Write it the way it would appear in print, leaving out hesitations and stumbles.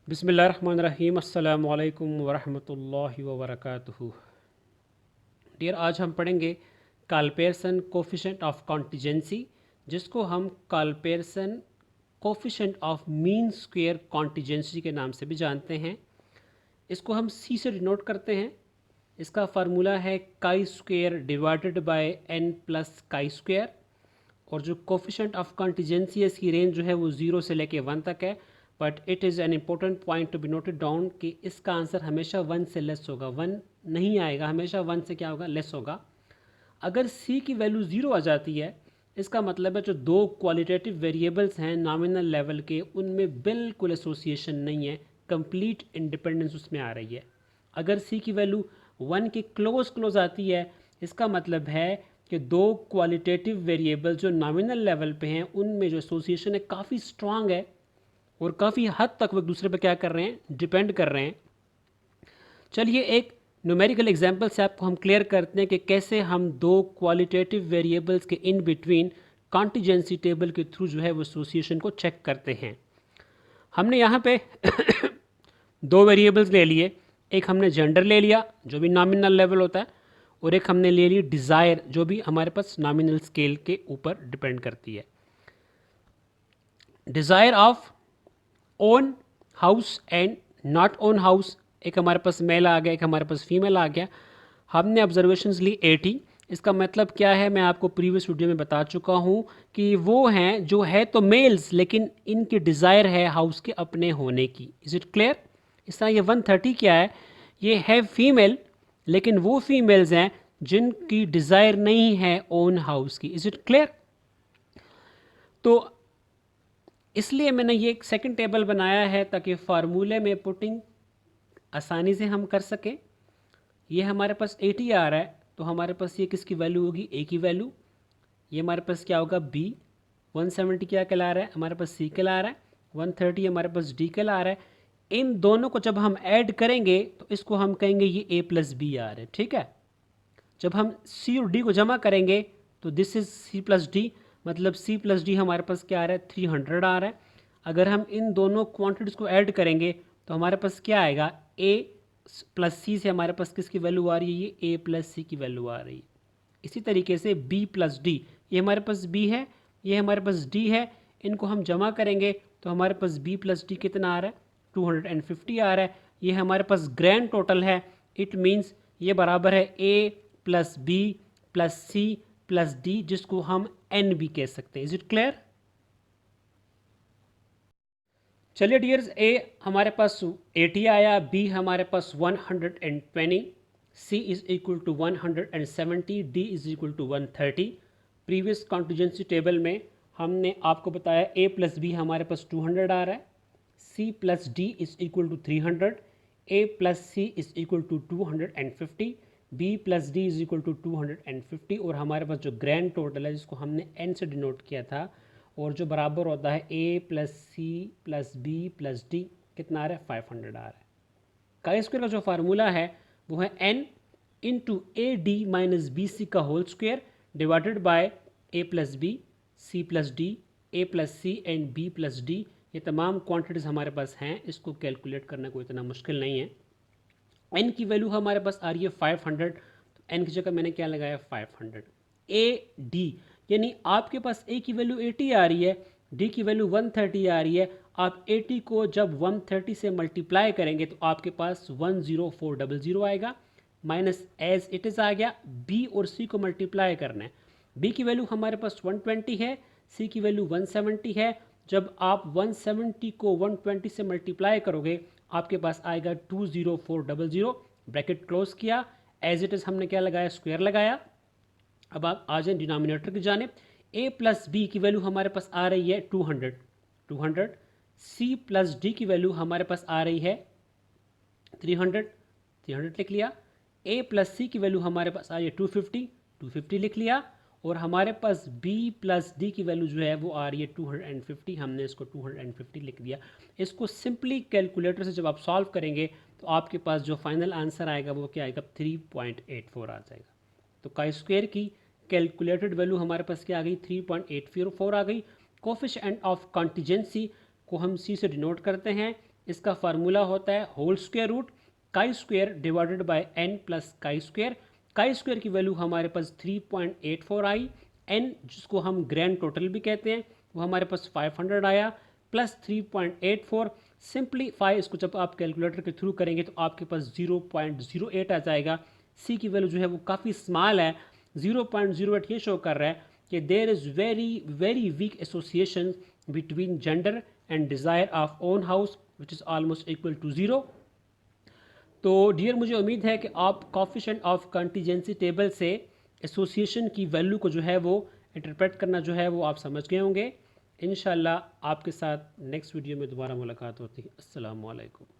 बिस्मिल्लाहिर्रहमानिर्रहीम अस्सलामु अलैकुम वरहमतुल्लाहि वबरकातुहू। डियर, आज हम पढ़ेंगे काल्पेरसन कोफिशेंट ऑफ कॉन्टिजेंसी, जिसको हम Karl Pearson coefficient of mean square contingency के नाम से भी जानते हैं। इसको हम सी से डिनोट करते हैं। इसका फार्मूला है chi square divided by N plus chi square, और जो कोफिशेंट ऑफ कॉन्टिजेंसी है इसकी रेंज जो है वो 0 से लेके 1 तक है। But it is an important point to be noted down कि इसका आंसर हमेशा 1 से लेस होगा, 1 नहीं आएगा, हमेशा 1 से क्या होगा, लेस होगा। अगर सी की वैल्यू 0 आ जाती है, इसका मतलब है जो दो क्वालिटेटिव वेरिएबल्स हैं नॉमिनल लेवल के, उनमें बिल्कुल एसोसिएशन नहीं है, कंप्लीट इंडिपेंडेंस उसमें आ रही है। अगर सी की वैल्यू 1 के क्लोज आती है, इसका मतलब है कि दो क्वालिटेटिव वेरिएबल जो नॉमिनल लेवल पे हैं उनमें जो एसोसिएशन है काफ़ी स्ट्रांग है और काफ़ी हद तक वो एक दूसरे पे क्या कर रहे हैं, डिपेंड कर रहे हैं। चलिए एक न्यूमेरिकल एग्जांपल से आपको हम क्लियर करते हैं कि कैसे हम दो क्वालिटेटिव वेरिएबल्स के इन बिटवीन कॉन्टिजेंसी टेबल के थ्रू जो है वो एसोसिएशन को चेक करते हैं। हमने यहाँ पे दो वेरिएबल्स ले लिए, एक हमने जेंडर ले लिया जो भी नॉमिनल लेवल होता है, और एक हमने ले ली डिज़ायर जो भी हमारे पास नॉमिनल स्केल के ऊपर डिपेंड करती है। Desire of own house and not own house, एक हमारे पास मेल आ गया, एक हमारे पास फीमेल आ गया। हमने ऑब्जर्वेशंस ली 80। इसका मतलब क्या है, मैं आपको प्रीवियस वीडियो में बता चुका हूँ कि वो हैं जो है तो मेल्स, लेकिन इनकी डिज़ायर है हाउस के अपने होने की। Is it clear? इस तरह ये 130 क्या है, ये है फीमेल, लेकिन वो फीमेल्स हैं जिनकी डिज़ायर नहीं है ओन हाउस की। Is it clear? तो इसलिए मैंने ये एक सेकंड टेबल बनाया है ताकि फार्मूले में पुटिंग आसानी से हम कर सकें। ये हमारे पास 80 आ रहा है, तो हमारे पास ये किसकी वैल्यू होगी, ए की वैल्यू। ये हमारे पास क्या होगा, बी। 170 क्या कहला रहा है, हमारे पास सी कहला रहा है। 130 हमारे पास डी कहला रहा है। इन दोनों को जब हम ऐड करेंगे तो इसको हम कहेंगे ये ए प्लस बी आ रहा है, ठीक है। जब हम सी और डी को जमा करेंगे तो this is C plus D, मतलब सी प्लस डी हमारे पास क्या आ रहा है, 300 आ रहा है। अगर हम इन दोनों क्वांटिटीज़ को ऐड करेंगे तो हमारे पास क्या आएगा, ए प्लस सी से हमारे पास किसकी वैल्यू आ रही है, ये ए प्लस सी की वैल्यू आ रही है। इसी तरीके से बी प्लस डी, ये हमारे पास बी है, ये हमारे पास डी है, इनको हम जमा करेंगे तो हमारे पास बी प्लस डी कितना आ रहा है, 250 आ रहा है। ये हमारे पास ग्रैंड टोटल है। इट मीन्स ये बराबर है A plus B plus C plus D, जिसको हम एन भी कह सकते हैं। Is it clear? चलिए डियर्स, ए हमारे पास 80 आया, बी हमारे पास 120, C is equal to 170, D is equal to 130। Previous contingency table में हमने आपको बताया ए प्लस बी हमारे पास 200 आ रहा है, C plus D is equal to 300, A plus C is equal to 250, B plus D is equal to 250, और हमारे पास जो ग्रैंड टोटल है जिसको हमने एन से डिनोट किया था, और जो बराबर होता है A plus C plus B plus D, कितना आ रहा है, 500 आ रहा है। काई स्क्वायर का जो फार्मूला है वो है N into A D minus B C का whole square divided by A plus B, C plus D, A plus C and B plus D. ये तमाम क्वांटिटीज़ हमारे पास हैं, इसको कैलकुलेट करना कोई इतना मुश्किल नहीं है। एन की वैल्यू हमारे पास आ रही है 500, तो एन की जगह मैंने क्या लगाया, 500। ए डी यानी आपके पास ए की वैल्यू 80 आ रही है, डी की वैल्यू 130 आ रही है। आप 80 को जब 130 से मल्टीप्लाई करेंगे तो आपके पास 10400 आएगा, माइनस एज इट इज़ आ गया। बी और सी को मल्टीप्लाई करना है, बी की वैल्यू हमारे पास 120 है, सी की वैल्यू 170 है। जब आप 170 को 120 से मल्टीप्लाई करोगे आपके पास आएगा 20400। ब्रैकेट क्लोज किया, एज इट इज़ हमने क्या लगाया, स्क्वायर लगाया। अब आप आ जाए डिनोमिनेटर की जानिब। ए प्लस बी की वैल्यू हमारे पास आ रही है 200, सी प्लस डी की वैल्यू हमारे पास आ रही है 300 लिख लिया। ए प्लस सी की वैल्यू हमारे पास आ रही है 250 लिख लिया। और हमारे पास बी प्लस डी की वैल्यू जो है वो आ रही है 250, हमने इसको 250 लिख दिया। इसको सिंपली कैलकुलेटर से जब आप सॉल्व करेंगे तो आपके पास जो फाइनल आंसर आएगा वो क्या आएगा, 3.84 आ जाएगा। तो काई स्क्वायर की कैलकुलेटेड वैल्यू हमारे पास क्या आ गई, 3.84 आ गई। कोफिशिएंट ऑफ कॉन्टिजेंसी को हम सी से डिनोट करते हैं। इसका फार्मूला होता है whole square root chi square divided by n plus chi square. Chi square की वैल्यू हमारे पास 3.84 आई, n जिसको हम ग्रैंड टोटल भी कहते हैं वो हमारे पास 500 आया, प्लस 3.84। सिंपलीफाई इसको जब आप कैलकुलेटर के थ्रू करेंगे तो आपके पास 0.08 आ जाएगा। सी की वैल्यू जो है वो काफ़ी स्मॉल है, 0.08 ये शो कर रहा है कि there is very very weak association between gender and desire of own house which is almost equal to 0। तो डियर मुझे उम्मीद है कि आप कोफिशिएंट ऑफ कंटीजेंसी टेबल से एसोसिएशन की वैल्यू को जो है वो इंटरप्रेट करना जो है वो आप समझ गए होंगे। इंशाल्लाह आपके साथ नेक्स्ट वीडियो में दोबारा मुलाकात होती है। अस्सलाम वालेकुम।